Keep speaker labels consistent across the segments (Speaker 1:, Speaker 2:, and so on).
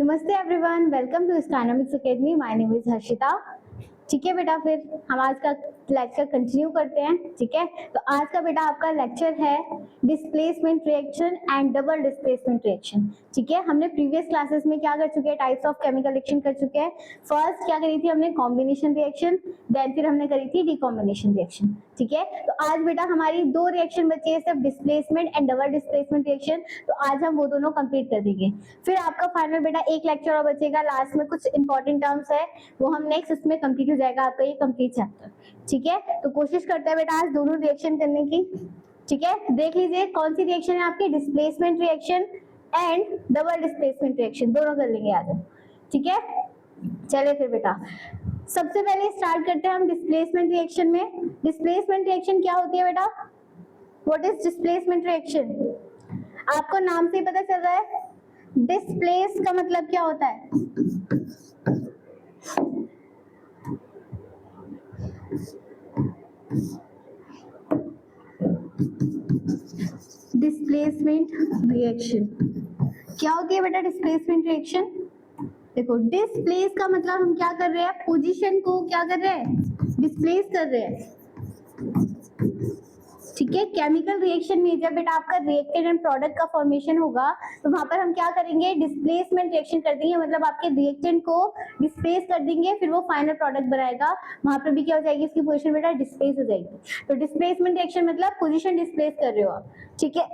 Speaker 1: नमस्ते everyone, welcome to स्टाइनॉमिक्स academy. My name is Harshita. ठीक है बेटा, फिर हम आज का लेक्चर कंटिन्यू करते हैं। ठीक है, तो आज का बेटा आपका लेक्चर है displacement reaction and double displacement reaction. ठीक है, हमने प्रीवियस क्लासेस में क्या कर चुके हैं, टाइप्स ऑफ केमिकल रिएक्शन कर चुके हैं। फर्स्ट क्या करी थी हमने, कॉम्बिनेशन रिएक्शन, देन फिर हमने करी थी डीकॉम्बिनेशन रिएक्शन। ठीक है, तो आज बेटा हमारी दो रिएक्शन बची है, सिर्फ displacement and double displacement reaction. तो आज हम वो दोनों कंप्लीट कर देंगे। फिर आपका फाइनल बेटा एक लेक्चर और बचेगा, लास्ट में कुछ इंपॉर्टेंट टर्म्स है वो हम नेक्स्ट उसमें कंप्लीट हो जाएगा आपका ये कंप्लीट चैप्टर। ठीक है, तो कोशिश करते हैं बेटा आज दोनों रिएक्शन करने की। ठीक है, देख लीजिए कौन सी रिएक्शन है आपकी, displacement reaction and double displacement reaction, दोनों कर लेंगे आज हम। ठीक है, चलिए फिर बेटा सबसे पहले स्टार्ट करते हैं हम डिस्प्लेसमेंट रिएक्शन में। डिस्प्लेसमेंट रिएक्शन क्या होती है बेटा, व्हाट इज डिस्प्लेसमेंट रिएक्शन? आपको नाम से ही पता चल रहा है, डिस्प्लेस का मतलब क्या होता है, डिस्प्लेसमेंट रिएक्शन क्या होती है बेटा? डिस्प्लेसमेंट रिएक्शन देखो, डिस्प्लेस का मतलब हम क्या कर रहे हैं, पोजीशन को क्या कर रहे हैं, डिस्प्लेस कर रहे हैं। ठीक है, केमिकल रिएक्शन में जब बेटा आपका रिएक्टेंट एंड प्रोडक्ट का फॉर्मेशन होगा तो वहां पर हम क्या करेंगे, डिस्प्लेसमेंट रिएक्शन कर देंगे, मतलब आपके रिएक्टेंट को डिस्प्लेस कर देंगे, फिर वो फाइनल प्रोडक्ट बनाएगा। वहां पर भी क्या हो जाएगी, इसकी पोजीशन बेटा डिस्प्लेस हो जाएगी। तो डिस्प्लेसमेंट रिएक्शन मतलब पोजीशन डिस्प्लेस कर रहे हो आप। ठीक है,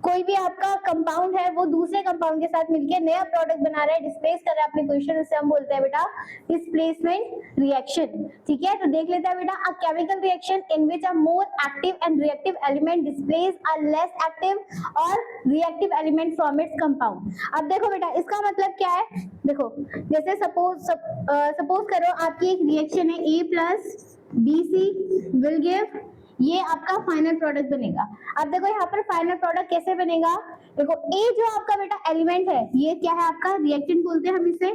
Speaker 1: कोई भी आपका कंपाउंड है वो दूसरे कंपाउंड के साथ मिलकर नया प्रोडक्ट बना रहा है, डिस्प्लेस कर रहा है अपनी पोजीशन, उसे हम बोलते हैं बेटा डिस्प्लेसमेंट रिएक्शन। ठीक है, तो देख लेते हैं बेटा, a chemical reaction in which a more active and reactive element displaces a less active और reactive element from its compound. अब देखो बेटा इसका मतलब क्या है, देखो जैसे सपोज करो आपकी एक रिएक्शन है A plus BC will give, ये आपका फाइनल प्रोडक्ट बनेगा। अब देखो यहाँ पर फाइनल प्रोडक्ट कैसे बनेगा, देखो A जो आपका बेटा एलिमेंट है ये क्या है आपका, रिएक्टेंट बोलते हैं हम इसे।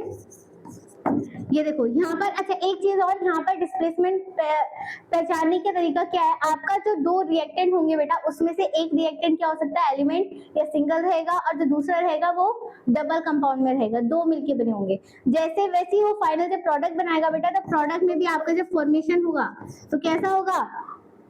Speaker 1: ये देखो यहाँ पर, अच्छा एक चीज और, यहाँ पर डिस्प्लेसमेंट पहचानने का तरीका क्या है, आपका जो दो रिएक्टेंट होंगे बेटा उसमें से एक रिएक्टेंट क्या हो सकता है, एलिमेंट या सिंगल रहेगा, और जो दूसरा रहेगा वो डबल कंपाउंड में रहेगा, दो मिलके बने होंगे। जैसे वैसे ही वो फाइनल जब प्रोडक्ट बनाएगा बेटा, तो प्रोडक्ट में भी आपका जब फॉर्मेशन होगा तो कैसा होगा,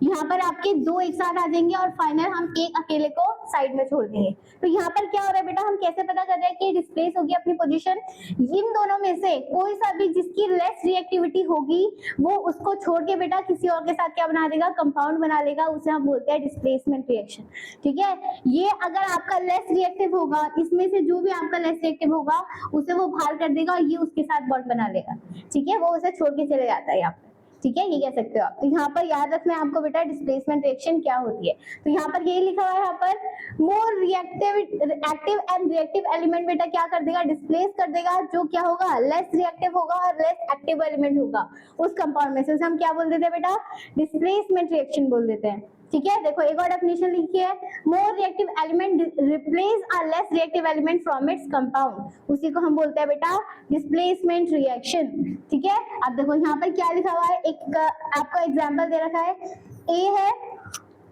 Speaker 1: यहाँ पर आपके दो एक साथ आ जाएंगे और फाइनल हम एक अकेले को साइड में छोड़ देंगे। तो यहाँ पर क्या हो रहा है बेटा, हम कैसे पता कर रहे हैं कि डिस्प्लेस होगी अपनी पोजीशन, इन दोनों में से कोई सा भी जिसकी लेस रिएक्टिविटी होगी वो उसको छोड़ के बेटा किसी और के साथ क्या बना देगा, कंपाउंड बना लेगा, उसे हम बोलते हैं डिस्प्लेसमेंट रिएक्शन। ठीक है, ये अगर आपका लेस रिएक्टिव होगा, इसमें से जो भी आपका लेस रिएक्टिव होगा उसे वो बाहर कर देगा और ये उसके साथ बॉन्ड बना लेगा। ठीक है, वो उसे छोड़ के चले जाता है यहाँ पर। ठीक है, ये कह सकते हो आप। तो यहाँ पर याद रखना है आपको बेटा डिस्प्लेसमेंट रिएक्शन क्या होती है। तो यहाँ पर यही लिखा हुआ है, यहाँ पर more reactive active and reactive element बेटा क्या कर देगा, डिस्प्लेस कर देगा, जो क्या होगा, लेस रिएक्टिव होगा और लेस एक्टिव एलिमेंट होगा उस कंपाउंड में से, हम क्या बोल देते हैं बेटा, डिस्प्लेसमेंट रिएक्शन बोल देते हैं। ठीक है, देखो एक और डेफिनेशन लिखी है, more reactive element replace a less reactive element from its compound, उसी को हम बोलते हैं बेटा डिस्प्लेसमेंट रिएक्शन। ठीक है, अब देखो यहाँ पर क्या लिखा हुआ है, एक आपको एग्जांपल दे रखा है, ए है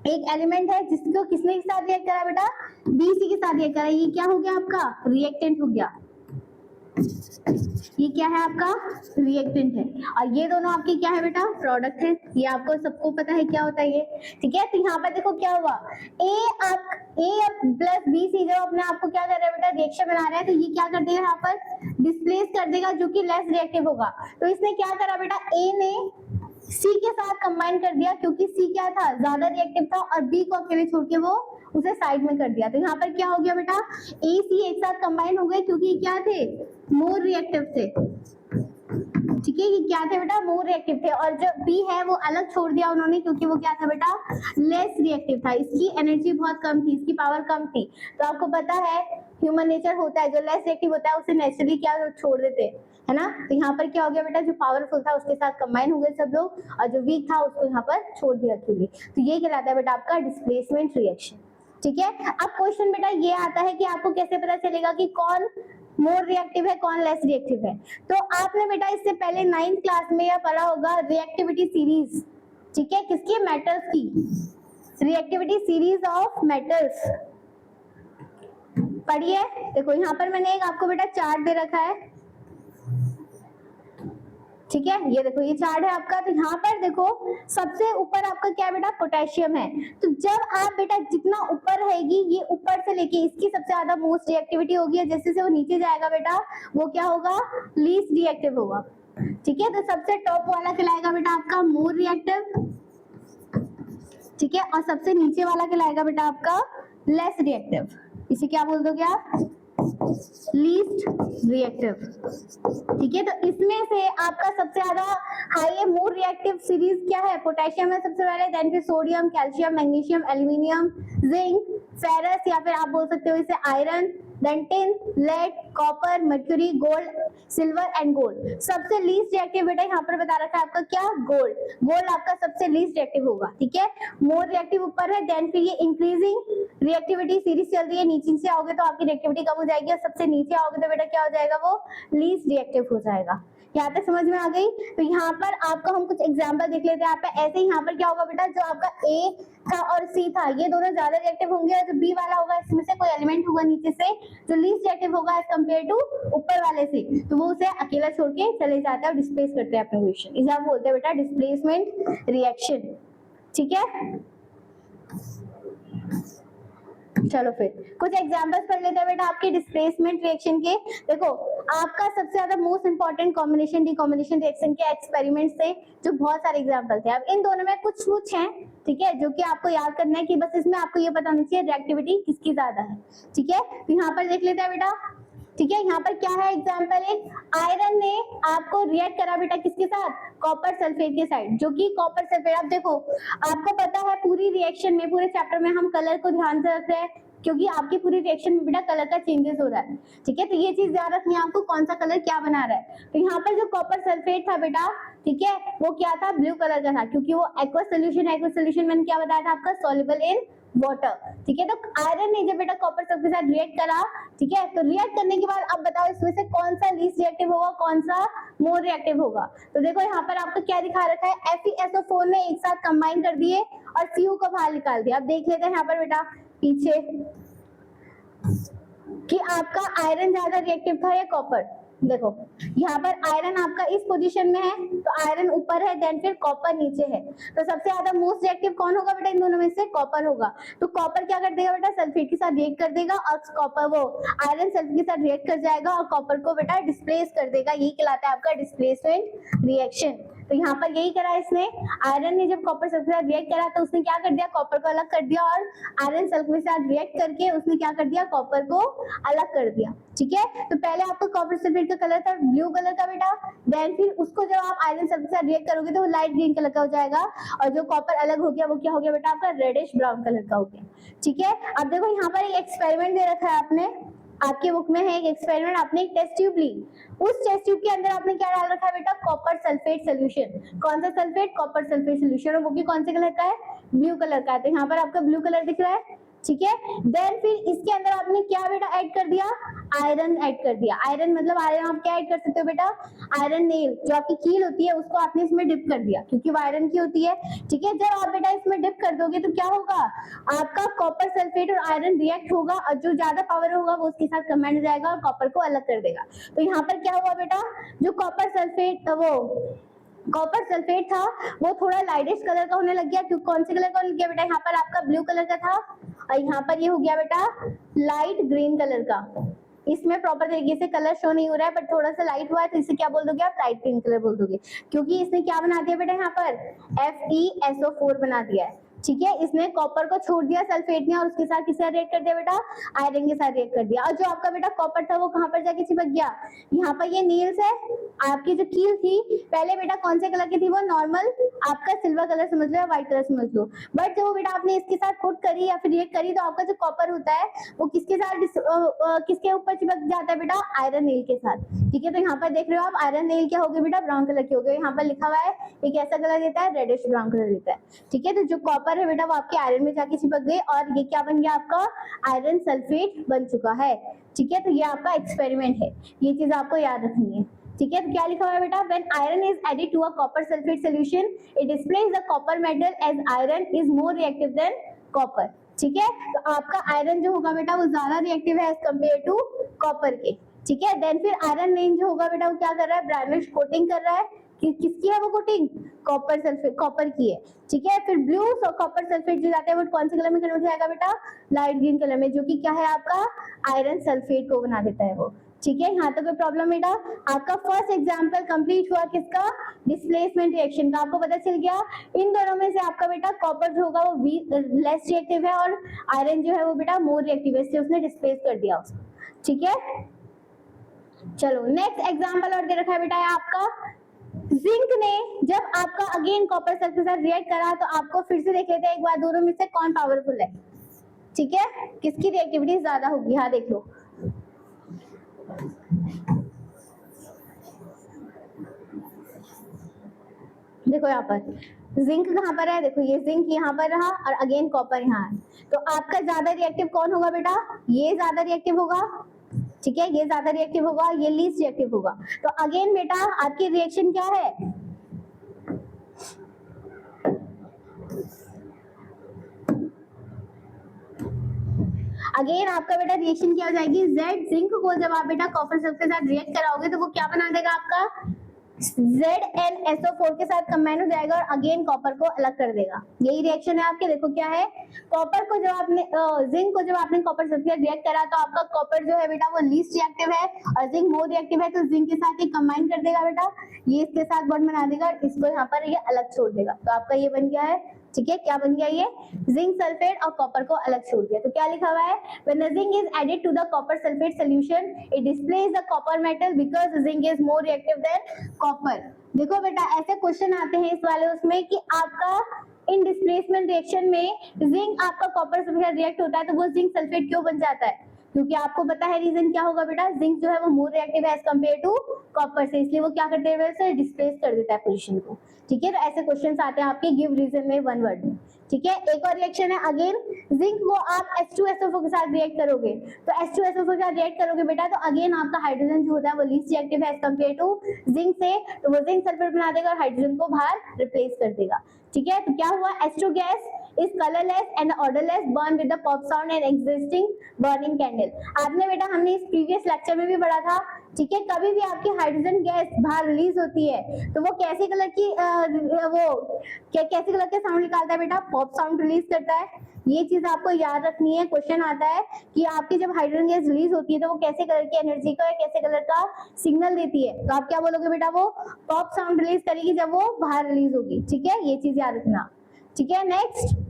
Speaker 1: एक एलिमेंट है जिसको किसने के साथ रिएक्ट करा बेटा, BC के साथ रिएक्ट करा, ये क्या हो गया आपका, रिएक्टेंट हो गया, ये क्या है आपका, रिएक्टेंट है, और ये दोनों आपके क्या है बेटा, प्रोडक्ट है। ये आपको सबको पता है क्या होता है ये। ठीक है, तो यहाँ पर देखो क्या हुआ, A प्लस BC जब अपने आप को क्या कर रहा है बेटा, रिएक्शन बना रहा है, तो ये क्या कर देगा यहाँ पर, डिस्प्लेस कर देगा, जो कि लेस रिएक्टिव होगा। तो इसने क्या करा बेटा, A ने C के साथ कंबाइन कर दिया, क्योंकि C क्या था, ज्यादा रिएक्टिव था, और B को अकेले छोड़ के वो उसे साइड में कर दिया। तो यहाँ पर क्या हो गया बेटा, A C एक साथ कंबाइन हो गए, क्योंकि क्या थे, मोर रिएक्टिव थे। ठीक है, ये क्या थे बेटा, मोर रिएक्टिव थे, और जो B है वो अलग छोड़ दिया उन्होंने, क्योंकि वो क्या था बेटा, लेस रिएक्टिव था, इसकी एनर्जी बहुत कम थी, इसकी पावर कम थी। तो आपको पता है ह्यूमन नेचर होता है, जो लेस रिएक्टिव होता है उसे नेचुरली क्या छोड़ देते हैं, है ना। तो यहाँ पर क्या हो गया बेटा, जो पावरफुल था उसके साथ कंबाइन हो गए सब लोग, और जो वीक था उसको यहाँ पर छोड़ दिया अकेले। तो ये कहलाता है बेटा आपका डिस्प्लेसमेंट रिएक्शन। ठीक है, अब क्वेश्चन बेटा ये आता है कि आपको कैसे पता चलेगा कि कौन मोर रिएक्टिव है कौन लेस रिएक्टिव है। तो आपने बेटा इससे पहले 9th क्लास में यह पढ़ा होगा रिएक्टिविटी सीरीज। ठीक है, किसकी, मेटल्स की, रिएक्टिविटी सीरीज ऑफ मेटल्स। पढ़िए। देखो यहाँ पर मैंने एक आपको बेटा चार्ट दे रखा है, ठीक है, ये देखो ये चार्ट है आपका। तो यहाँ पर देखो सबसे ऊपर आपका क्या बेटा, पोटेशियम है। तो जब आप बेटा जितना ऊपर रहेगी, ये ऊपर से लेके इसकी सबसे ज्यादा मोस्ट रिएक्टिविटी होगी, और जैसे से वो नीचे जाएगा बेटा वो क्या होगा, लीस्ट रिएक्टिव होगा, ठीक है। तो सबसे टॉप वाला कहलाएगा बेटा आपका मोर रिएक्टिव, ठीक है, और सबसे नीचे वाला कहलाएगा बेटा आपका लेस रिएक्टिव। इसे क्या बोल दोगे आप, लीस्ट रिएक्टिव, ठीक है। तो इसमें से आपका सबसे ज्यादा हाई है मोर रिएक्टिव सीरीज क्या है, पोटेशियम है सबसे पहले, देन फिर sodium, calcium, magnesium, aluminium, zinc, ferrous, या फिर आप बोल सकते हो इसे iron, then tin, lead, copper, mercury, gold, silver and gold. सबसे लीस्ट रिएक्टिव बेटा यहाँ पर बता रखा है आपका क्या, गोल्ड। गोल्ड आपका सबसे लीस्ट रिएक्टिव होगा, ठीक है। मोर रिएक्टिव ऊपर है, देन फिर ये इंक्रीजिंग रिएक्टिविटी सीरीज चल रही है, नीचे से आओगे तो आपकी रिएक्टिविटी कम हो जाएगी, और सबसे नीचे आओगे तो बेटा क्या हो जाएगा, वो लीस्ट रिएक्टिव हो जाएगा। यहाँ तक समझ में आ गई। तो यहाँ पर आपको हम कुछ एग्जांपल देख लेते हैं। आप ऐसे ही यहाँ पर क्या होगा बेटा, जो आपका ए था और सी था ये दोनों ज्यादा रिएक्टिव होंगे, और जो बी वाला होगा इसमें से कोई एलिमेंट होगा नीचे से जो लीस्ट रिएक्टिव होगा एज कम्पेयर टू ऊपर वाले से, तो वो उसे अकेला छोड़ के चले जाते हैं और डिस्प्लेस करते हैं अपने रिएक्शन। इसे आप बोलते हैं बेटा डिस्प्लेसमेंट रिएक्शन, ठीक है। चलो फिर कुछ एग्जांपल्स पढ़ लेते हैं बेटा आपके डिस्प्लेसमेंट रिएक्शन के। देखो आपका सबसे ज्यादा मोस्ट इंपॉर्टेंट कॉम्बिनेशन डिकॉम्बिनेशन रिएक्शन के एक्सपेरिमेंट्स थे, जो बहुत सारे एग्जांपल थे। अब इन दोनों में कुछ हैं, ठीक है, जो कि आपको याद करना है कि बस इसमें आपको ये पता होना चाहिए रिएक्टिविटी किसकी ज्यादा है, ठीक है। तो यहाँ पर देख लेते हैं बेटा, ठीक है। यहाँ पर क्या है एग्जाम्पल, एक आयरन ने आपको रिएक्ट करा बेटा किसके साथ, कॉपर सल्फेट के साथ, जो कि कॉपर सल्फेट, आप देखो आपको पता है पूरी रिएक्शन में, पूरे चैप्टर में हम कलर को ध्यान से रख रहे हैं, क्योंकि आपकी पूरी रिएक्शन में बेटा कलर का चेंजेस हो रहा है, ठीक है। तो ये चीज ध्यान रखनी है आपको, कौन सा कलर क्या बना रहा है। तो यहाँ पर जो कॉपर सल्फेट था बेटा, ठीक है, वो क्या था, ब्लू कलर का था, क्योंकि वो एक्वस सोल्यूशन है। एक्वस सोल्यूशन मैंने क्या बताया था आपका, सॉल्युबल इन वाटर, ठीक है। तो आयरन ने जब बेटा कॉपर सल्फेट के साथ रिएक्ट करा, ठीक है, तो रिएक्ट करने के बाद अब बताओ इसमें से कौन सा लीस्ट रिएक्टिव होगा, कौन सा मोर रिएक्टिव होगा। तो देखो यहाँ पर आपको क्या दिखा रखा है, FeSO4 ने एक साथ कंबाइन कर दिए और Cu को बाहर निकाल दिया। अब देख लेते हैं यहाँ पर बेटा पीछे कि आपका आयरन ज्यादा रिएक्टिव था या कॉपर। देखो यहाँ पर आयरन आपका इस पोजीशन में है, तो आयरन ऊपर है, देन फिर कॉपर नीचे है। तो सबसे ज्यादा मोस्ट रिएक्टिव कौन होगा बेटा, इन दोनों में से कॉपर होगा। तो कॉपर क्या कर देगा बेटा, सल्फेट के साथ रिएक्ट कर देगा, और कॉपर वो आयरन सल्फेट के साथ रिएक्ट कर जाएगा और कॉपर को बेटा डिस्प्लेस कर देगा। यही कहलाता है आपका डिस्प्लेसमेंट रिएक्शन। तो यहाँ पर यही करा इसने, आयरन ने जब कॉपर सल्फेट के साथ रिएक्ट करा तो उसने क्या कर दिया, कॉपर को अलग कर दिया, और आयरन सल्फेट के साथ रिएक्ट करके उसने क्या कर दिया, कॉपर को अलग कर दिया, ठीक है। तो पहले आपका कॉपर सल्फेट का कलर था ब्लू कलर का बेटा, देन फिर उसको जब आप आयरन सल्फेट के साथ रिएक्ट करोगे तो वो लाइट ग्रीन कलर का हो जाएगा, और जो कॉपर अलग हो गया वो क्या हो गया बेटा, आपका रेडिश ब्राउन कलर का हो गया, ठीक है। अब देखो यहाँ पर एक एक्सपेरिमेंट दे रखा है आपने, आपके बुक में है एक एक्सपेरिमेंट, आपने एक टेस्ट ट्यूब ली, उस टेस्ट ट्यूब के अंदर आपने क्या डाल रखा है बेटा, कॉपर सल्फेट सॉल्यूशन। कौन सा सल्फेट, कॉपर सल्फेट सॉल्यूशन, और वो भी कौन से कलर का है, ब्लू कलर का है। तो यहाँ पर आपका ब्लू कलर दिख रहा है, ठीक है। देन फिर इसके अंदर आपने क्या बेटा ऐड कर दिया, आयरन ऐड कर दिया। आयरन मतलब आयरन आप क्या ऐड कर सकते हो बेटा, आयरन नेल, जो आपकी कील होती है उसको आपने इसमें डिप कर दिया, क्योंकि वो आयरन की होती है, ठीक है। जब आप बेटा इसमें डिप कर दोगे तो क्या होगा, आपका कॉपर सल्फेट और आयरन रिएक्ट होगा, और जो ज्यादा पावर होगा वो उसके साथ कंबाइन हो जाएगा और कॉपर को अलग कर देगा। तो यहाँ पर क्या हुआ बेटा, जो कॉपर सल्फेट कॉपर सल्फेट था वो थोड़ा लाइटिश कलर का होने लग गया। क्यों, कौन से कलर का हो गया बेटा, यहाँ पर आपका ब्लू कलर का था, और यहाँ पर ये हो गया बेटा लाइट ग्रीन कलर का। इसमें प्रॉपर तरीके से कलर शो नहीं हो रहा है, बट थोड़ा सा लाइट हुआ है, तो इसे क्या बोल दोगे आप, लाइट ग्रीन कलर बोल दोगे, क्योंकि इसने क्या बना दिया बेटा, यहाँ पर FeSO4 बना दिया है, ठीक है। इसने कॉपर को छोड़ दिया सल्फेट ने, और उसके साथ किससे रिएक्ट कर दिया बेटा, आयरन के साथ रिएक्ट कर दिया। और जो आपका बेटा कॉपर था वो कहाँ पर जाके चिपक गया, यहाँ पर ये नील्स है, आपकी जो कील थी पहले बेटा कौन से कलर की थी, वो नॉर्मल आपका सिल्वर कलर समझ लो या व्हाइट कलर समझ लो, बट जब बेटा आपने इसके साथ कुट करी या फिर रिएक्ट करी, तो आपका जो कॉपर होता है वो किसके साथ किसके ऊपर चिपक जाता है बेटा, आयरन नील के साथ, ठीक है। तो यहाँ पर देख रहे हो आप, आयरन नील क्या हो गया बेटा, ब्राउन कलर की हो गई। यहाँ पर लिखा हुआ है ये कैसा कलर देता है, रेडिश ब्राउन कलर देता है, ठीक है। तो जो कॉपर है बेटा वो आपके आयरन में जाके चिपक गए, और ये क्या बन गया, आपका आयरन सल्फेट बन चुका है, ठीक है। तो ये आपका एक्सपेरिमेंट है, ये चीज आपको याद रखनी है, ठीक है। तो क्या लिखा हुआ है बेटा, when iron is added to a copper sulphate solution it displace the copper metal as iron is more reactive than copper. ठीक है। तो आपका आयरन जो होगा बेटा वो ज्यादा रिएक्टिव है एज कम्पेयर टू कॉपर के, ठीक है। देन फिर आयरन रेन जो होगा बेटा वो क्या कर रहा है, ब्राउनिश कोटिंग कर रहा है, किसकी है वो कोटिंग, कॉपर सल्फेट, कॉपर की है, ठीक है। फिर ब्लू कॉपर सल्फेट जो जाता है वो कौन से कलर में कन्वर्ट हो जाएगा बेटा, लाइट ग्रीन कलर में, जो कि क्या है आपका आयरन सल्फेट को बना देता है वो, ठीक है। यहाँ तक कोई प्रॉब्लम बेटा। आपका फर्स्ट एग्जांपल कंप्लीट हुआ किसका, डिस्प्लेसमेंट रिएक्शन का। आपको पता चल गया इन दोनों में से आपका बेटा कॉपर जो होगा वो लेस रिएक्टिव है और आयरन जो है वो बेटा मोर रिएक्टिव है, इसलिए उसने डिस्प्लेस कर दिया उसको, ठीक है। चलो नेक्स्ट एग्जांपल और दे रखा है बेटा है आपका, जिंक ने जब आपका अगेन कॉपर सल्फेट के साथ रिएक्ट करा, तो आपको फिर से देख लेते हैं एक बार दोनों में से कौन पावरफुल है, ठीक है, किसकी रिएक्टिविटी ज्यादा होगी। हाँ देख लो, देखो यहाँ पर जिंक कहाँ पर है, देखो ये जिंक यहाँ पर रहा और अगेन कॉपर यहाँ है, तो आपका ज्यादा रिएक्टिव कौन होगा बेटा, ये ज्यादा रिएक्टिव होगा, ठीक है, ये ज्यादा रिएक्टिव होगा, ये लीस्ट रिएक्टिव होगा। तो अगेन बेटा आपकी रिएक्शन क्या है, अगेन आपका बेटा रिएक्शन क्या हो जाएगी, जेड जिंक को जब आप बेटा कॉपर सल्फेट के साथ रिएक्ट कराओगे तो वो क्या बना देगा आपका, ZnSO4 के साथ कंबाइन हो जाएगा और अगेन कॉपर को अलग कर देगा। यही रिएक्शन है आपके, देखो क्या है, कॉपर को जब आपने जिंक को जब आपने कॉपर सल्फेट रिएक्ट करा तो आपका कॉपर जो है बेटा वो लीस्ट रिएक्टिव है और जिंक मोर रिएक्टिव है, तो जिंक के साथ ये कंबाइन कर देगा बेटा, ये इसके साथ बॉन्ड बना देगा और इसको यहाँ पर ये अलग छोड़ देगा। तो आपका ये बन गया है, ठीक है, क्या बन गया ये, जिंक सल्फेट और कॉपर को अलग छोड़ दिया। तो क्या लिखा हुआ है, when the zinc is added to the copper sulfate solution it displays the copper metal because the zinc is more reactive than copper। देखो बेटा ऐसे क्वेश्चन आते हैं इस वाले उसमें कि आपका इन डिस्प्लेसमेंट रिएक्शन में जिंक आपका कॉपर सल्फेट रिएक्ट होता है तो वो जिंक सल्फेट क्यों बन जाता है, क्योंकि आपको पता है रीजन क्या होगा बेटा, जिंक जो है वो मोर रिएक्टिव है एज कंपेयर टू कॉपर से, इसलिए वो क्या करते हैं वैसे डिस्प्लेस कर देता है पोजीशन को, ठीक है। तो ऐसे क्वेश्चंस आते हैं आपके गिव रीजन में वन वर्ड में, ठीक है। एक और रिएक्शन है अगेन, जिंक को आप H2SO4 के साथ रिएक्ट करोगे, तो H2SO4 के साथ रिएक्ट करोगे बेटा तो अगेन आपका हाइड्रोजन जो होता है वो लीस्ट रिएक्टिव है एज कंपेयर टू जिंक से, तो वो जिंक सल्फेट बना देगा और हाइड्रोजन को बाहर रिप्लेस कर देगा, ठीक है। तो क्या हुआ, H2 gas is colorless and odorless burn with the pop sound and existing burning candle। आपने बेटा हमने इस प्रीवियस लेक्चर में भी पढ़ा था, ठीक है, कभी भी आपकी हाइड्रोजन गैस बाहर रिलीज होती है तो वो कैसे कलर की कैसे कलर के साउंड निकालता है बेटा, पॉप साउंड रिलीज करता है। ये चीज आपको याद रखनी है, क्वेश्चन आता है कि आपकी जब हाइड्रोजन गैस रिलीज होती है तो वो कैसे कलर की एनर्जी का कैसे कलर का सिग्नल देती है, तो आप क्या बोलोगे बेटा, वो पॉप साउंड रिलीज करेगी जब वो बाहर रिलीज होगी, ठीक है, ये चीज याद रखना, ठीक है। नेक्स्ट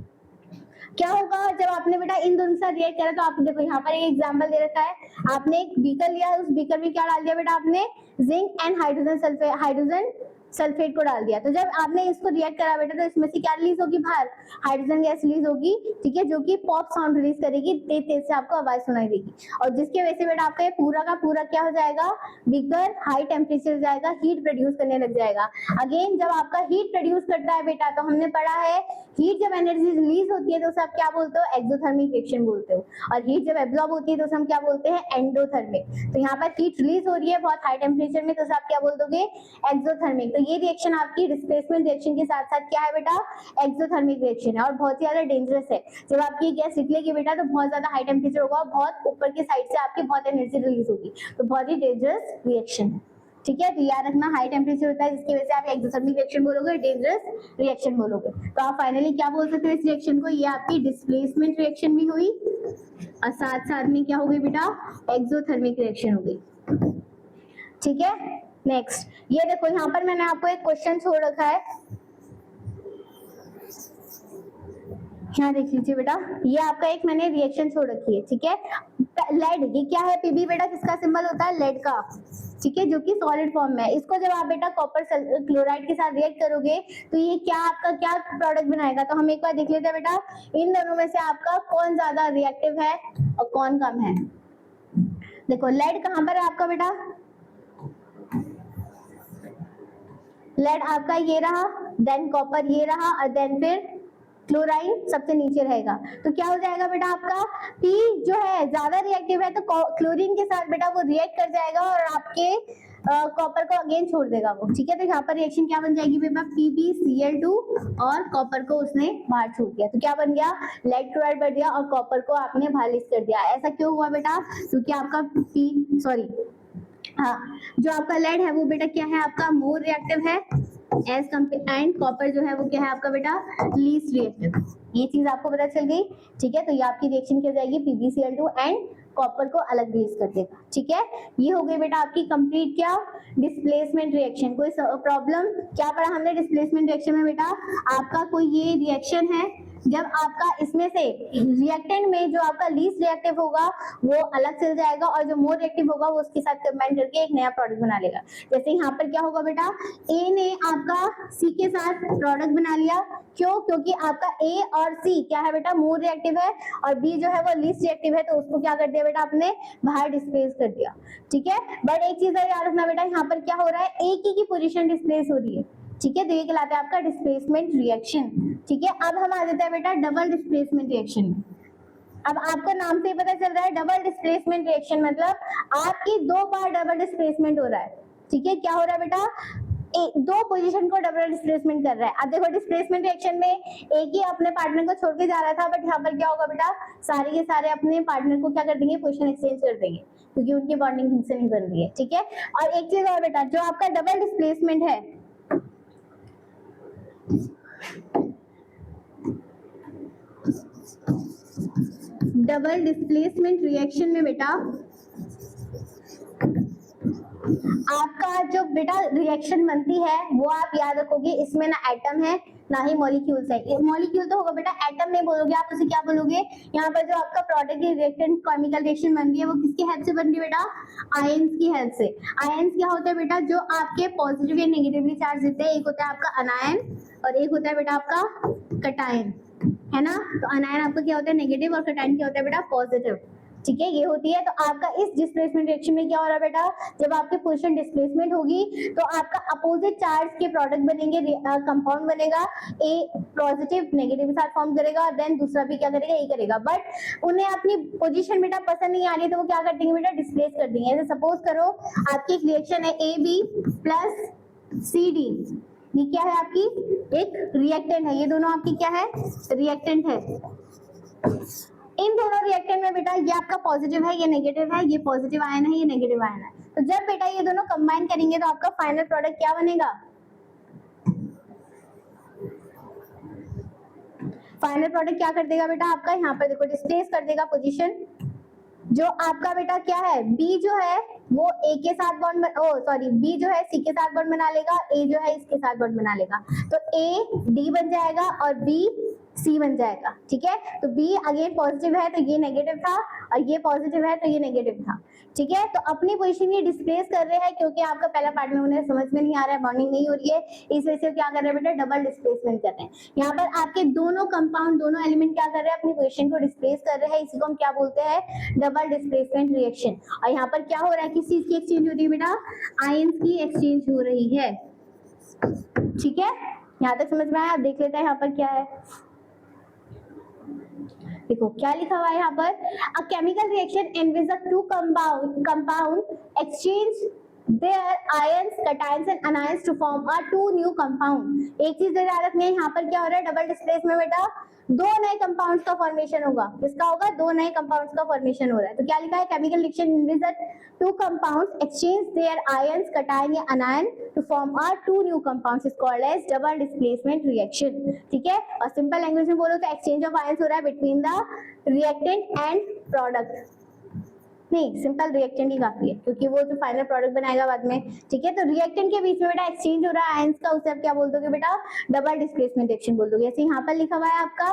Speaker 1: क्या होगा जब आपने बेटा इन दोनों के साथ रिएक्ट करा, तो आप देखो यहाँ पर एक एग्जांपल दे रखा है, आपने एक बीकर लिया, उस बीकर में क्या डाल दिया बेटा आपने, जिंक एंड हाइड्रोजन सल्फेट को डाल दिया। तो जब आपने इसको रिएक्ट करा बेटा तो इसमें से क्या रिलीज होगी, बाहर हाइड्रोजन गैस रिलीज होगी, ठीक है, जो कि पॉप साउंड रिलीज करेगी, तेज तेज से आपको आवाज सुनाई देगी, और जिसके वजह से बेटा आपका ये पूरा का पूरा क्या हो जाएगा, बीकर हाई टेम्परेचर जाएगा, हीट प्रोड्यूस करने लग जाएगा। अगेन जब आपका हीट प्रोड्यूस करता है बेटा, तो हमने पढ़ा है हीट जब एनर्जी रिलीज होती है तो उसे आप क्या बोलते हो, एक्सोथर्मिक रिएक्शन बोलते हो, और हीट जब एब्जॉर्ब होती है तो उसे हम क्या बोलते हैं, एंडोथर्मिक। तो यहाँ पर हीट रिलीज हो रही है बहुत हाई टेम्परेचर में, तो उसे आप क्या बोल दोगे, एक्सोथर्मिक। तो ये रिएक्शन आपकी डिस्प्लेसमेंट रिएक्शन के साथ साथ क्या है बेटा, एक्सोथर्मिक रिएक्शन है और बहुत ही ज्यादा डेंजरस है। जब आपकी गैस निकलेगी बेटा तो बहुत ज्यादा हाई टेम्परेचर होगा, बहुत ऊपर की साइड से आपकी बहुत एनर्जी रिलीज होगी, तो बहुत ही डेंजरस रिएक्शन है, ठीक है। तो याद रखना हाई टेम्परेचर होता है जिसकी वजह से आप एक्सोथर्मिक रिएक्शन बोलोगे, डेंजरस रिएक्शन बोलोगे। तो आप फाइनली क्या बोल सकते हो इस रिएक्शन को, ये आपकी डिस्प्लेसमेंट रिएक्शन भी हुई और साथ साथ में क्या हो गई बेटा, एक्सोथर्मिक रिएक्शन हो गई, ठीक है। नेक्स्ट ये देखो यहाँ पर मैंने आपको एक क्वेश्चन छोड़ रखा है, यहाँ देख लीजिए बेटा, ये आपका एक मैंने रिएक्शन छोड़ रखी है, ठीक है। लेड, ये क्या है, पीबी बेटा किसका सिंबल होता है, लेड का, ठीक है, जो कि सॉलिड फॉर्म में है। इसको जब आप बेटा कॉपर क्लोराइड के साथ रिएक्ट करोगे तो ये क्या आपका क्या प्रोडक्ट बनाएगा, तो हम एक बार देख लेते हैं बेटा इन दोनों में से आपका कौन ज्यादा रिएक्टिव है और कौन कम है। देखो लेड कहाँ पर है आपका बेटा, लेड आपका ये रहा, देन कॉपर ये रहा और देन फिर क्लोराइन सबसे नीचे रहेगा। तो क्या हो जाएगा बेटा आपका P जो है ज्यादा रिएक्टिव है तो क्लोरीन के साथ बेटा वो रिएक्ट कर जाएगा और आपके कॉपर को अगेन छोड़ देगा वो, ठीक है। तो यहाँ पर रिएक्शन क्या बन जाएगी बेटा, PbCl2 और कॉपर को उसने बाहर छोड़ दिया, तो क्या बन गया, लेड क्लोराइड बढ़ गया और कॉपर को आपने बाहर लिस्ट कर दिया। ऐसा क्यों हुआ बेटा, क्योंकि आपका जो आपका लेड है वो बेटा क्या है, आपका मोर रिएक्टिव है एज कम्पेयर, एंड कॉपर जो है वो क्या है आपका बेटा लीस्ट रिएक्टिव। ये चीज आपको पता चल गई, ठीक है। तो ये आपकी रिएक्शन क्या जाएगी, PbCl2 एंड कॉपर को अलग रिलीज कर देगा, ठीक है। ये हो गई बेटा आपकी कंप्लीट क्या, डिस्प्लेसमेंट रिएक्शन। कोई प्रॉब्लम, क्या पढ़ा हमने डिस्प्लेसमेंट रिएक्शन में बेटा, आपका कोई ये रिएक्शन है जब आपका इसमें से रिएक्टेंट में जो आपका लीस्ट रिएक्टिव होगा वो अलग चल जाएगा और जो मोर रिएक्टिव होगा वो उसके साथ कंबाइन करके एक नया प्रोडक्ट बना लेगा। जैसे यहाँ पर क्या होगा बेटा, ए ने आपका सी के साथ प्रोडक्ट बना लिया, क्यों, क्योंकि आपका ए और सी क्या है बेटा, मोर रिएक्टिव है और बी जो है वो लीस्ट रिएक्टिव है, तो उसको क्या कर दिया बेटा आपने, बाहर डिस्प्लेस कर दिया, ठीक है। बट एक चीज याद रखना बेटा, यहाँ पर क्या हो रहा है, एक ही की पोजीशन डिस्प्लेस हो रही है, ठीक है। तो ये कहलाता है आपका डिस्प्लेसमेंट रिएक्शन, ठीक है। अब हम आ जाते हैं बेटा डबल डिस्प्लेसमेंट रिएक्शन में। अब आपको नाम से ही पता चल रहा है डबल डिस्प्लेसमेंट रिएक्शन मतलब आपकी दो बार डबल डिस्प्लेसमेंट हो रहा है, ठीक है। क्या हो रहा है बेटा, दो पोजीशन को डबल डिस्प्लेसमेंट कर रहा है। अब देखो डिस्प्लेसमेंट रिएक्शन में एक ही अपने पार्टनर को छोड़ के जा रहा था, बट यहाँ पर क्या होगा बेटा, सारे के सारे अपने पार्टनर को क्या कर देंगे, पोजीशन एक्सचेंज कर देंगे, क्योंकि उनकी बॉन्डिंग ढंग से नहीं बन रही है, ठीक है। और एक चीज और बेटा, जो आपका डबल डिस्प्लेसमेंट है, डबल डिस्प्लेसमेंट रिएक्शन में बेटा आपका जो बेटा रिएक्शन बनती है वो आप याद रखोगे, इसमें ना एटम है ना ही मॉलिक्यूल्स है। मॉलिक्यूल तो होगा बेटा, एटम नहीं बोलोगे आप, उसे क्या बोलोगे, यहाँ पर जो आपका प्रोडक्ट रिएक्टेंट केमिकल रिएक्शन बन रही है वो किसकी हेल्प से बन रही है बेटा, आयंस की हेल्प से। आयंस क्या होते हैं बेटा, जो आपके पॉजिटिव या नेगेटिवली चार्ज देते हैं। एक होता है आपका अनायन और एक होता है बेटा आपका कटायन, है ना। तो अनायन आपका क्या होता है, नेगेटिव, और कटायन क्या होता है बेटा, पॉजिटिव, ठीक है। ये होती है। तो आपका इस डिस्प्लेसमेंट रिएक्शन में क्या हो रहा है बेटा, जब आपके पोजीशन डिस्प्लेसमेंट होगी तो आपका अपोजिट चार्ज के प्रोडक्ट बनेंगे, कंपाउंड बनेगा, ए पॉजिटिव नेगेटिव के साथ फॉर्म करेगा, देन दूसरा भी क्या करेगा, ए करेगा। बट उन्हें अपनी पोजीशन बेटा पसंद नहीं आ रही तो वो क्या कर देंगे बेटा, डिस्प्लेस कर देंगे। ऐसे सपोज करो आपकी एक रिएक्शन है AB प्लस CD, ये क्या है आपकी, एक रिएक्टेंट है, ये दोनों आपकी क्या है, रिएक्टेंट है। इन दोनों रिएक्टेंट में बेटा ये आपका पॉजिटिव है, ये नेगेटिव है, ये पॉजिटिव आयन है, ये नेगेटिव आयन है। तो जब बेटा ये दोनों कंबाइन करेंगे तो आपका फाइनल प्रोडक्ट क्या बनेगा, फाइनल प्रोडक्ट क्या कर देगा बेटा आपका, यहाँ पर देखो डिस्प्लेस कर देगा पोजीशन। जो आपका बेटा क्या है, B जो है वो A के साथ बॉन्ड, B जो है C के साथ बॉन्ड बना लेगा, A जो है इसके साथ बॉन्ड बना लेगा, तो A D बन जाएगा और B C बन जाएगा, ठीक है। तो B अगेन पॉजिटिव है तो ये नेगेटिव था, और ये पॉजिटिव है तो ये नेगेटिव था, ठीक है। तो अपनी पोजीशन ये डिस्प्लेस कर रहे हैं, क्योंकि आपका पहला पार्ट में उन्हें समझ में नहीं आ रहा है, बॉन्डिंग नहीं हो रही है, इस वजह से क्या कर रहे हैं बेटा, डबल डिस्प्लेसमेंट कर रहे हैं। यहाँ पर आपके दोनों कंपाउंड, दोनों एलिमेंट क्या कर रहे हैं, अपनी पोजीशन को डिस्प्लेस कर रहे हैं, इसी को हम क्या बोलते हैं, डबल डिस्प्लेसमेंट रिएक्शन। और यहाँ पर क्या हो रहा है, किस चीज की एक्सचेंज हो रही है बेटा, आयंस की एक्सचेंज हो रही है, ठीक है। यहाँ तक समझ में आया। आप देख लेते हैं यहाँ पर क्या है, देखो क्या लिखा हुआ है यहाँ पर, अ chemical reaction in which the to compound exchange their ions, cations and anions to form a two new compound। एक चीज याद रखनी है, यहाँ पर क्या हो रहा है, डबल डिस्प्लेस में बेटा दो नए कंपाउंड्स का फॉर्मेशन होगा। किसका होगा, दो नए कंपाउंड्स का फॉर्मेशन हो रहा है। तो क्या लिखा है, chemical reaction in which the two compounds exchange their ions, cation या anion to form a two new compounds is called as double displacement reaction, ठीक है। और सिंपल लैंग्वेज में बोलो तो एक्सचेंज ऑफ आयंस हो रहा है between the reactant and product. नहीं, सिंपल रिएक्टेंट ही काफी है, क्योंकि वो जो फाइनल प्रोडक्ट बनाएगा बाद में, ठीक है। तो रिएक्टेंट के बीच में बेटा एक्सचेंज हो रहा है आयंस का, उसे आप क्या बोल दोगे बेटा, डबल डिस्प्लेसमेंट रिएक्शन बोल दोगे। जैसे यहाँ पर लिखा हुआ है आपका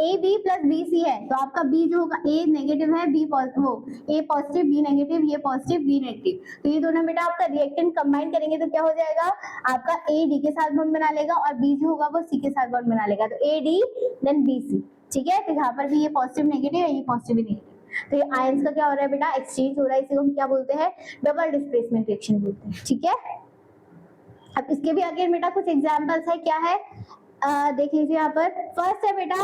Speaker 1: AB प्लस BC है, तो आपका B जो होगा, A नेगेटिव है, B positive, A positive B negative, ये पॉजिटिव B नेगेटिव, तो ये दोनों बेटा आपका रिएक्टेंट कंबाइन करेंगे तो क्या हो जाएगा, आपका A D के साथ बॉन्ड बना लेगा और B जो होगा वो C के साथ बॉन्ड बना लेगा, तो AD देन BC, ठीक है। तो यहाँ पर भी ये पॉजिटिव नेगेटिव है, ये पॉजिटिव नेगेटिव, तो ये आयंस का क्या हो रहा है बेटा, एक्सचेंज हो रहा है, इसे हम क्या बोलते हैं, डबल डिस्प्लेसमेंट रिएक्शन बोलते हैं, ठीक है। अब इसके भी आगे बेटा कुछ एग्जांपल्स है, क्या है, देख लीजिए यहाँ पर। फर्स्ट है बेटा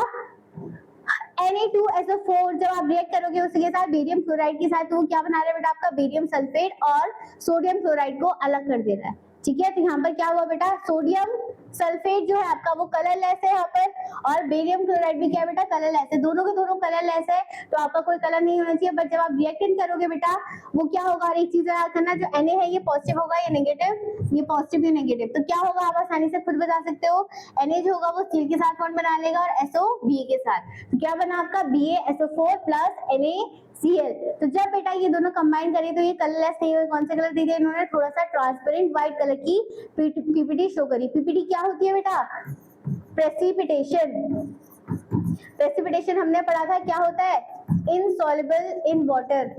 Speaker 1: Na2SO4 जब आप रिएक्ट करोगे उसके साथ बेरियम क्लोराइड के साथ, तो वो क्या बना रहा है बेटा आपका बेरियम सल्फेट और सोडियम क्लोराइड को अलग कर दे रहा है। ठीक है, तो यहाँ पर क्या हुआ बेटा, सोडियम सल्फेट जो है आपका वो कलरलेस है यहाँ पर, और बेरियम क्लोराइड भी क्या है बेटा कलरलेस है, दोनों के दोनों कलरलेस है, तो आपका कोई कलर नहीं होना चाहिए। बट जब आप रिएक्टेंट करोगे बेटा वो क्या होगा, और एक चीज याद करना, जो Na है ये पॉजिटिव होगा या नेगेटिव, ये पॉजिटिव या नेगेटिव, तो क्या होगा आप आसानी से खुद बता सकते हो। Na जो होगा वो स्टील के साथ बॉन्ड बना लेगा और SO Ba के साथ, तो क्या बना आपका BaSO4 प्लस NaCl। तो जब बेटा ये दोनों कंबाइन करें तो ये कलरलेस नहीं हुए, कौन से कलर दे दिया इन्होंने, थोड़ा सा ट्रांसपेरेंट व्हाइट कलर की पीपीटी शो करी। पीपीटी क्या होती है बेटा, प्रेसिपिटेशन। प्रेसिपिटेशन हमने पढ़ा था क्या होता है, इनसॉल्युबल इन वाटर,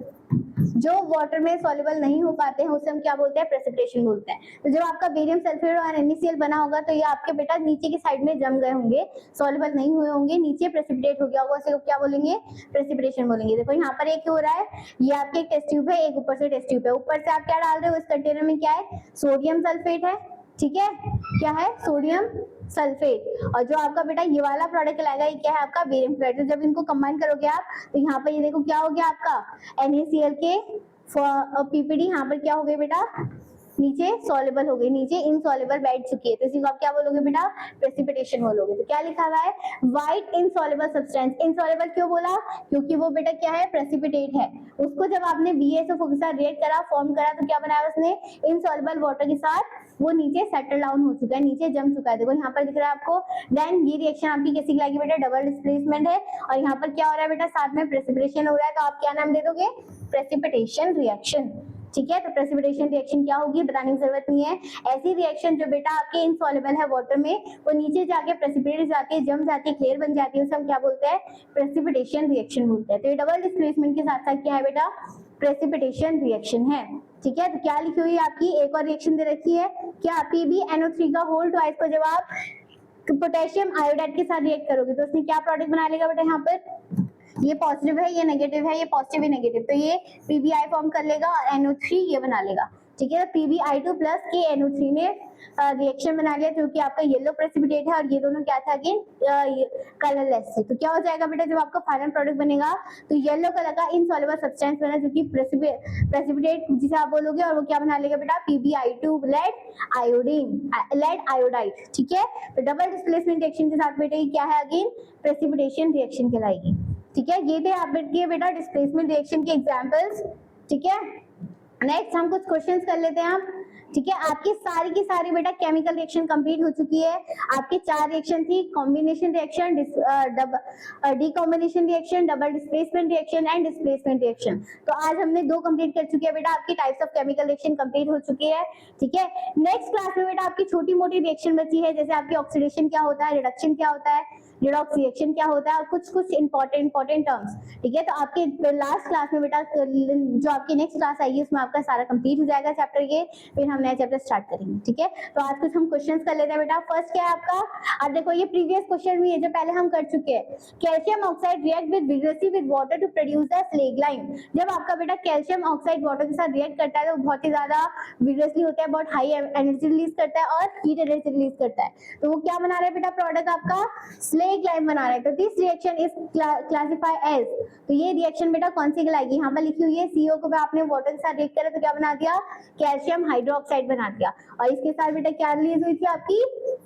Speaker 1: जो वाटर में सॉल्युबल नहीं हो पाते हैं उसे हम क्या बोलते हैं, प्रेसिपिटेशन बोलते हैं। तो जब आपका बेरियम सल्फेट और NaCl बना होगा तो ये आपके बेटा नीचे की साइड में जम गए होंगे, सॉल्युबल नहीं हुए होंगे, नीचे प्रेसिपिटेट हो गया होगा, उसे क्या बोलेंगे, प्रेसिपिटेशन बोलेंगे। देखो यहाँ पर एक हो रहा है, ये आपके एक टेस्ट ट्यूब है, एक ऊपर से टेस्ट ट्यूब है, ऊपर से आप क्या डाल रहे हो, इस कंटेनर में क्या है, सोडियम सल्फेट है, ठीक है, क्या है, सोडियम सल्फेट, और जो आपका बेटा ये वाला प्रोडक्ट लाएगा ये क्या है आपका बेरियम क्लोराइड। तो जब इनको कंबाइन करोगे आप तो यहाँ पर ये देखो क्या हो गया आपका NaCl के पीपीडी, यहाँ पर क्या हो गया बेटा, नीचे सॉल्युबल हो गई, नीचे इनसॉल्युबल बैठ चुकी है, तो इसी को आप क्या बोलोगे बेटा, प्रेसिपिटेशन बोलोगे। तो क्या लिखा हुआ है, व्हाइट इनसॉल्युबल सब्सटेंस। इनसॉल्युबल क्यों बोला, क्योंकि वो बेटा क्या है, प्रेसिपिटेट है। उसको जब आपने BaSO4 के साथ रिएक्ट करा, फॉर्म करा, तो क्या बनाया उसने, इनसॉल्युबल वाटर के साथ वो नीचे सेटल डाउन हो चुका है, नीचे जम चुका है, देखो यहाँ पर दिख रहा है आपको। देन ये रिएक्शन आपकी कैसी लगेगी बेटा, डबल डिस्प्लेसमेंट है, और यहाँ पर क्या हो रहा है बेटा, साथ में प्रेसिपिटेशन हो रहा है, तो आप क्या नाम दे दोगे, प्रेसिपिटेशन रिएक्शन। ठीक है, तो प्रेसिपिटेशन रिएक्शन क्या होगी बताने की जरूरत नहीं है। ऐसी रिएक्शन जो बेटा आपके इनसॉल्युबल है वाटर में, वो नीचे जाके प्रेसिपिटेट जाती है, जम जाती है, क्लियर बन जाती है, उसे हम क्या बोलते हैं, प्रेसिपिटेशन रिएक्शन बोलते हैं। तो ये डबल डिस्प्लेसमेंट के साथ साथ क्या है बेटा, प्रेसिपिटेशन रिएक्शन है। ठीक है, तो क्या लिखी हुई है आपकी, एक और रिएक्शन दे रखी है क्या, PbNO3 का होल ट्वाइस को जब आप पोटेशियम आयोडाइड के साथ रिएक्ट करोगे तो उसने क्या प्रोडक्ट बना लेगा बेटा, यहाँ पर ये पॉजिटिव है, ये नेगेटिव है, ये पॉजिटिव है नेगेटिव, तो ये PbI फॉर्म कर लेगा और NO3 ये बना लेगा। ठीक है, तो PbI2 प्लस के NO3 ने रिएक्शन बना लिया, जो कि आपका येलो प्रेसिपिटेट है, और ये दोनों क्या था अगेन, कलरलेस है। तो क्या हो जाएगा बेटा, जब आपका फाइनल प्रोडक्ट बनेगा तो येलो कलर का इनसॉल्युबल सब्सटेंस बना, जो कि प्रेसिपिटेट जिसे आप बोलोगे, और वो क्या बना लेगा बेटा, PbI2 लेड आयोडाइड। ठीक है, तो डबल डिस्प्लेसमेंट रिएक्शन के साथ बेटा ये क्या है अगेन, प्रेसिपिटेशन रिएक्शन कहलाएगी। ठीक है, ये थे आपके बेटा डिस्प्लेसमेंट रिएक्शन के एग्जांपल्स। ठीक है, नेक्स्ट हम कुछ क्वेश्चंस कर लेते हैं आप। ठीक है, आपकी सारी की सारी बेटा केमिकल रिएक्शन कंप्लीट हो चुकी है। आपकी 4 रिएक्शन थी, combination reaction, decombination reaction, double displacement reaction and displacement reaction. तो आज हमने 2 कंप्लीट कर चुके हैं बेटा, आपकी types of chemical reaction complete हो चुकी है। ठीक है, नेक्स्ट क्लास में बेटा आपकी छोटी मोटी रिएक्शन बची है, जैसे आपकी ऑक्सीडेशन क्या होता है, रिडक्शन क्या होता है, रिडॉक्स रिएक्शन क्या होता है, और कुछ इंपॉर्टेंट टर्म्स। ठीक है, तो आपके लास्ट क्लास में बेटा जो आपकी नेक्स्ट क्लास आएगी उसमें आपका सारा कंप्लीट हो जाएगा चैप्टर ये, फिर हम नया चैप्टर स्टार्ट करेंगे। ठीक है, तो आज कुछ हम क्वेश्चंस कर लेते हैं बेटा। फर्स्ट क्या है आपका, अब देखो ये प्रीवियस क्वेश्चन भी है जो पहले हम कर चुके हैं। Calcium oxide react with vigorously with water to produce the slaked lime. जब आपका बेटा कैल्शियम ऑक्साइड वाटर के साथ रिएक्ट करता है तो बहुत ही ज्यादा विग्रोसली होता है, बहुत हाई एनर्जी रिलीज करता है और हीट एनर्जी रिलीज करता है, तो वो क्या बना रहा है बेटा, प्रोडक्ट आपका स्लेग लाइम बना रहा है। तो this reaction is classified as, तो ये रिएक्शन बेटा कौन सी कहलाएगी, यहाँ पर लिखी हुई है, CO को आपने वाटर के साथ रिएक्ट करा तो क्या बना दिया, कैल्शियम हाइड्रोक्साइड बना दिया, और इसके साथ बेटा क्या रिलीज हुई थी आपकी,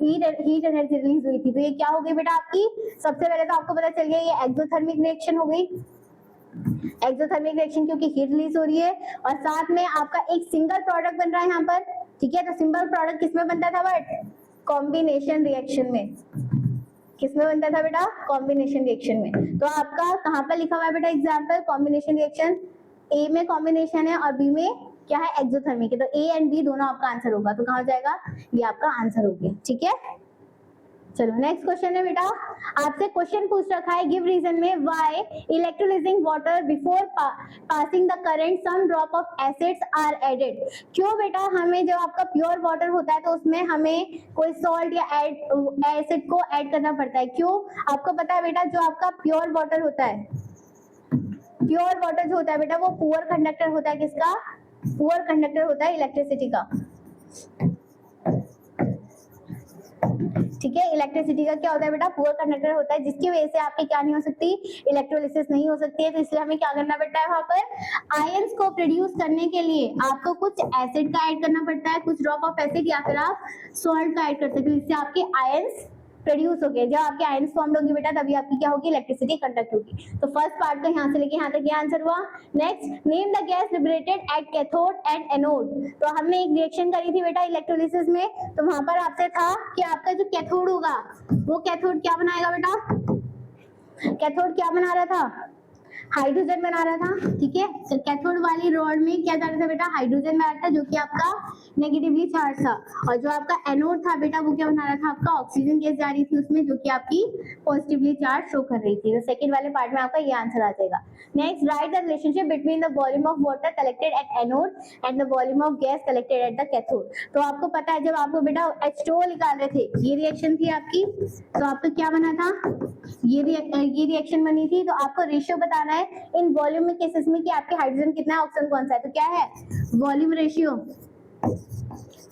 Speaker 1: हीट एनर्जी रिलीज हुई थी। तो ये क्या हो गई बेटा आपकी, सबसे पहले तो आपको पता चल गया ये एक्सोथर्मिक रिएक्शन हो गई, एक्सोथर्मिक रिएक्शन क्योंकि हीट रिलीज हो रही है, और साथ में आपका एक सिंगल प्रोडक्ट बन रहा है यहाँ पर। ठीक है, तो सिंगल प्रोडक्ट किसमें बनता था बट, कॉम्बिनेशन रिएक्शन में। किसमें बनता था बेटा, कॉम्बिनेशन रिएक्शन में। तो आपका कहाँ पर लिखा हुआ है बेटा एग्जाम्पल, कॉम्बिनेशन रिएक्शन, ए में कॉम्बिनेशन है और बी में क्या है, एक्सोथर्मिक है, तो ए एंड बी दोनों आपका आंसर होगा। तो कहाँ हो जाएगा, ये आपका आंसर हो गया। ठीक है, चलो नेक्स्ट क्वेश्चन है बेटा, आपसे क्वेश्चन पूछ रखा है, गिव रीजन में why electrolysing water before passing the current some drop of acids are added. क्यों बेटा हमें जब आपका प्योर वाटर होता है तो उसमें हमें कोई सॉल्ट या एसिड को ऐड करना पड़ता है, क्यों, आपको पता है बेटा, जो आपका प्योर वाटर होता है, प्योर वाटर जो होता है बेटा वो पुअर कंडक्टर होता है, किसका, पुअर कंडक्टर होता है इलेक्ट्रिसिटी का। ठीक है। इलेक्ट्रिसिटी का क्या होता है बेटा, पुअर कंडक्टर होता है, जिसकी वजह से आपकी क्या नहीं हो सकती, इलेक्ट्रोलिसिस नहीं हो सकती है। तो इसलिए हमें क्या करना पड़ता है, वहां पर आयंस को प्रोड्यूस करने के लिए आपको कुछ एसिड का ऐड करना पड़ता है, कुछ ड्रॉप ऑफ एसिड, या फिर आप सॉल्ट का ऐड कर सकते हो, जिससे आपके आयंस प्रोड्यूस हो गए। जब आपके आयंस फॉर्म होगी बेटा, तभी आपकी क्या होगी, इलेक्ट्रिसिटी कंडक्ट होगी। तो फर्स्ट पार्ट का यहाँ से लेके यहाँ तक ये आंसर हुआ। Next, name the gas liberated at cathode and anode. तो हमने एक रिएक्शन करी थी बेटा इलेक्ट्रोलिसिस में, तो वहां पर आपसे था कि आपका जो कैथोड होगा वो कैथोड क्या बनाएगा बेटा, कैथोड क्या बना रहा था, हाइड्रोजन बना रहा था। ठीक है, तो कैथोड वाली रॉड में क्या जा रहा था बेटा, हाइड्रोजन बना रहा था, जो कि आपका नेगेटिवली चार्ज था। और जो आपका एनोड था बेटा, वो क्या बना रहा था, आपका ऑक्सीजन गैस जा रही थी उसमें, जो कि आपकी पॉजिटिवली चार्ज शो कर रही थी। तो सेकंड वाले पार्ट में आपका ये आंसर आ जाएगा। Next, right the relationship between the volume of water collected at anode and the volume of gas collected at the cathode. तो आपको पता है, जब आपको बेटा H2O निकाल रहे थे, ये रिएक्शन थी आपकी, तो आपका क्या बना था, ये रिएक्शन बनी थी। तो आपको रेशियो बताना है इन वॉल्यूम में केसेस में कि आपके हाइड्रोजन कितना है, ऑक्सीजन कौन सा है। तो क्या है, वॉल्यूम रेशियो।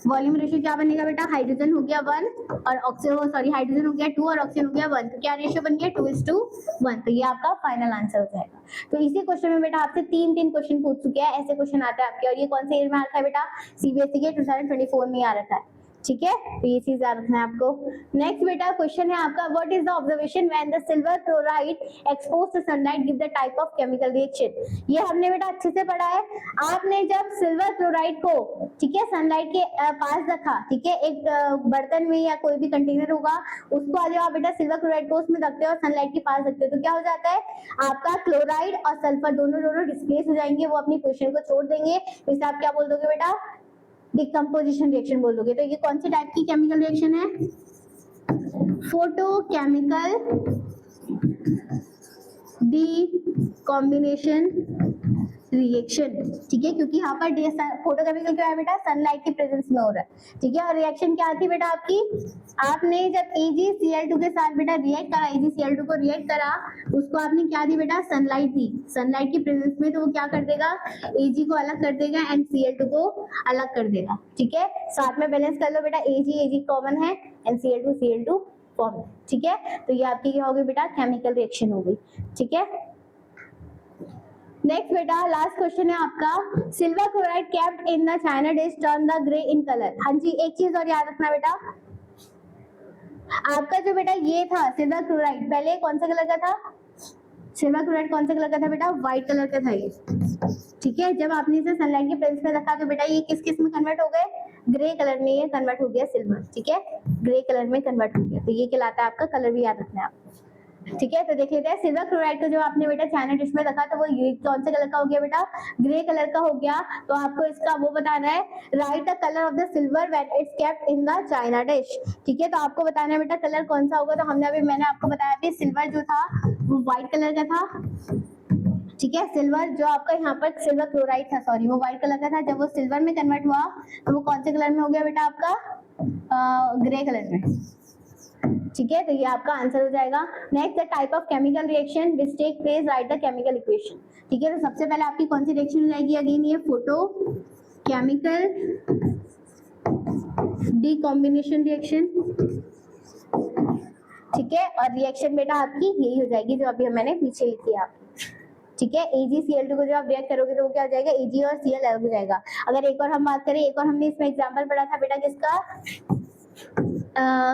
Speaker 1: वॉल्यूम रेशियो क्या बनेगा बेटा, हाइड्रोजन हो गया 1 और ऑक्सीजन, सॉरी हाइड्रोजन हो गया 2 और ऑक्सीजन हो गया 1। तो क्या रेशियो बन गया, 2:1। तो ये आपका फाइनल आंसर हो जाएगा। तो इसी क्वेश्चन में बेटा आपसे 3 क्वेश्चन पूछ चुके हैं, ऐसे क्वेश्चन आता है आपके। और ये कौन से ईयर में आता है बेटा, सीबीएसई के 2024 में आ रखा है। ठीक है, तो ये चीज याद रखना है आपको। नेक्स्ट बेटा क्वेश्चन है आपका, what is the observation when the silver chloride exposed to sunlight give the type of chemical reaction. ये हमने बेटा अच्छे से पढ़ा है। आपने जब सिल्वर क्लोराइड को, ठीक है, सनलाइट के पास रखा, ठीक है, एक बर्तन में या कोई भी कंटेनर होगा, उसको आज आप बेटा सिल्वर क्लोराइड को उसमें रखते हो और सनलाइट के पास रखते हो, तो क्या हो जाता है, आपका क्लोराइड और सल्फर दोनों डिस्प्लेस हो जाएंगे, वो अपनी पोजीशन को छोड़ देंगे। तो इसे आप क्या बोल दोगे बेटा, डिकम्पोजिशन रिएक्शन बोल दोगे। तो ये कौन सी टाइप की केमिकल रिएक्शन है, फोटोकेमिकल डिकॉम्बिनेशन रिएक्शन। ठीक है, क्योंकि यहाँ पर फोटोकेमिकल क्या है बेटा, सनलाइट की प्रेजेंस में हो रहा है। ठीक है, और रिएक्शन क्या थी बेटा आपकी, आपने जब AgCl2 के साथ बेटा रिएक्ट करा, AgCl2 को रिएक्ट करा, उसको आपने क्या दी बेटा, सनलाइट दी, सनलाइट की प्रेजेंस में। तो वो क्या कर देगा, Ag को अलग कर देगा एंड Cl2 को अलग कर देगा। ठीक है, साथ में बैलेंस कर लो बेटा, Ag कॉमन है एंड Cl2 फॉर्म। ठीक है, तो ये आपकी क्या होगी बेटा, केमिकल रिएक्शन हो गई। ठीक है, नेक्स्ट बेटा लास्ट क्वेश्चन है आपका, silver chloride kept in the China dish turn the grey in colour. हाँ जी, एक चीज और याद रखना बेटा, आपका जो बेटा ये था सिल्वर क्लोराइड, पहले कौन सा कलर का था, सिल्वर क्लोराइड कौन सा कलर का था बेटा, व्हाइट कलर का था ये। ठीक है, जब आपने इसे सनलाइट के प्रेजेंस में रखा तो बेटा ये किस में कन्वर्ट हो गए, ग्रे कलर में ये कन्वर्ट हो गया सिल्वर। ठीक है, ग्रे कलर में कन्वर्ट हो गया, तो ये कहलाता है आपका, कलर भी याद रखना है आपको। ठीक है, तो देख लेते हैं, सिल्वर क्लोराइड को जब आपने बेटा चाइना डिश में रखा तो वो कौन से कलर का हो गया बेटा, ग्रे कलर का हो गया। तो आपको इसका वो बताना है, right the colour of the silver when it's kept in the China dish. ठीक है, तो आपको बताना है बेटा कलर कौन सा होगा। तो मैंने आपको बताया अभी, सिल्वर जो था वो व्हाइट कलर का था। ठीक है, सिल्वर जो आपका यहाँ पर सिल्वर क्लोराइड था, सॉरी, वो व्हाइट कलर का था। जब वो सिल्वर में कन्वर्ट हुआ तो वो कौन से कलर में हो गया बेटा आपका, ग्रे कलर में। ठीक है, तो ये आपका आंसर हो जाएगा। Next, the type of chemical reaction which take place, write the chemical equation. ठीक है, तो सबसे पहले आपकी कौन सी रिएक्शन हो जाएगी, अगेन ये फोटो केमिकल डिकॉम्बिनेशन रिएक्शन। ठीक है, और रिएक्शन बेटा आपकी यही हो जाएगी जो अभी मैंने पीछे लिखी है आपकी। ठीक है, AgCl2 को जब आप रिएक्ट करोगे तो वो क्या हो जाएगा, Ag और Cl अलग हो जाएगा। अगर एक और हम बात करें, एक और हमने इसमें एग्जांपल पढ़ा था बेटा किसका,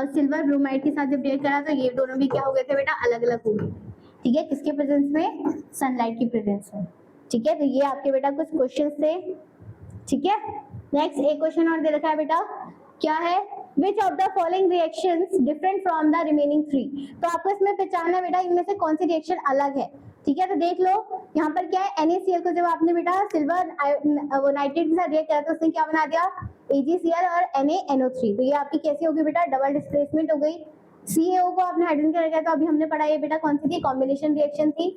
Speaker 1: सिल्वर ब्रोमाइड के साथ जब रिएक्ट करा तो ये दोनों भी क्या हो गए थे बेटा, अलग अलग हो गए। ठीक है, किसके प्रेजेंस में, सनलाइट की प्रेजेंस में। ठीक है, तो ये आपके बेटा कुछ क्वेश्चंस थे। ठीक है, नेक्स्ट एक क्वेश्चन और दे रखा है बेटा, क्या है, which of the following reactions different from the remaining 3। तो आपको इसमें पहचानना बेटा इनमें से कौन सी रिएक्शन अलग है। ठीक है, तो देख लो यहाँ पर क्या है, NaCl को जब आपने बेटा सिल्वर वो नाइट्रेट के साथ रिएक्ट करा तो उसने क्या बना दिया, AgCl और NaNO3। तो ये आपकी कैसी होगी बेटा, डबल डिस्प्लेसमेंट हो गई। CaO को आपने हाइड्रोजन का रखा, तो अभी हमने पढ़ा ये बेटा कौन सी थी, कॉम्बिनेशन रिएक्शन थी।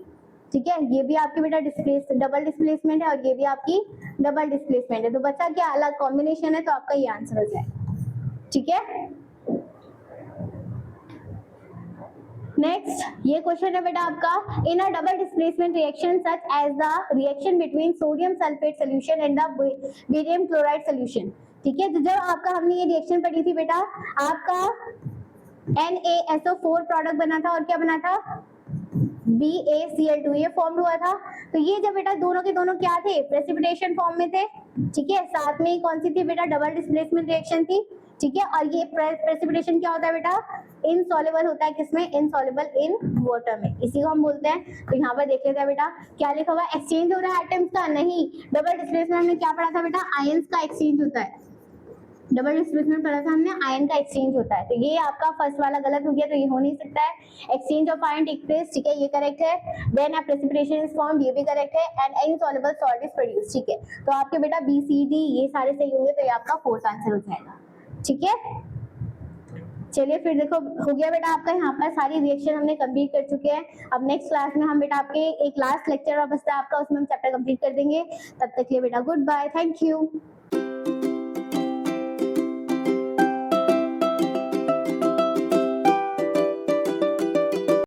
Speaker 1: ठीक है, ये भी आपकी बेटा डबल डिस्प्लेसमेंट है और ये भी आपकी डबल डिस्प्लेसमेंट है। तो बच्चा क्या अलग कॉम्बिनेशन है, तो आपका ये आंसर हो जाएगा। ठीक है, नेक्स्ट ये क्वेश्चन है बेटा आपका, in a double displacement reaction such as the reaction between sodium sulphate solution and the barium chloride solution. ठीक है, तो जब आपका हमने ये रिएक्शन पढ़ी थी बेटा, आपका NaSO4 प्रोडक्ट बना था और क्या बना था, BaCl2, ये फॉर्म हुआ था। तो ये जब बेटा दोनों के दोनों क्या थे, प्रेसिपिटेशन फॉर्म में थे, ठीक है। साथ में कौन सी थी बेटा, डबल डिस्प्लेसमेंट रिएक्शन थी, ठीक है। और ये प्रेसिपिटेशन क्या होता है बेटा, इनसॉल्युबल होता है, किसमें, इनसॉल्युबल इन वाटर में, इसी को हम बोलते हैं। तो यहाँ पर देख लेते हैं बेटा क्या लिखा हुआ है, एक्सचेंज हो रहा है एटम्स का, नहीं, डबल डिस्प्लेसमेंट में क्या पढ़ा था बेटा, आयंस का एक्सचेंज होता है, डबल डिस्प्लेसमेंट पढ़ा था हमने, आयन का एक्सचेंज होता है। तो ये आपका फर्स्ट वाला गलत हो गया, तो ये हो नहीं सकता है, exchange of ion take place, ठीक है, ये करेक्ट है। Then a precipitation is formed, ये भी करेक्ट है, and insoluble salt is produced, ठीक है। तो आपके बेटा बी सी डी ये सारे सही होंगे, तो ये आपका फोर्थ आंसर हो जाएगा, ठीक है। चलिए फिर देखो, हो गया बेटा आपका यहाँ पर सारी रिएक्शन हमने कंप्लीट कर चुके हैं। अब नेक्स्ट क्लास में हम बेटा आपके एक लास्ट लेक्चर और बचता है आपका, उसमें हम चैप्टर कंप्लीट कर देंगे। तब तक के लिए बेटा गुड बाय, थैंक यू।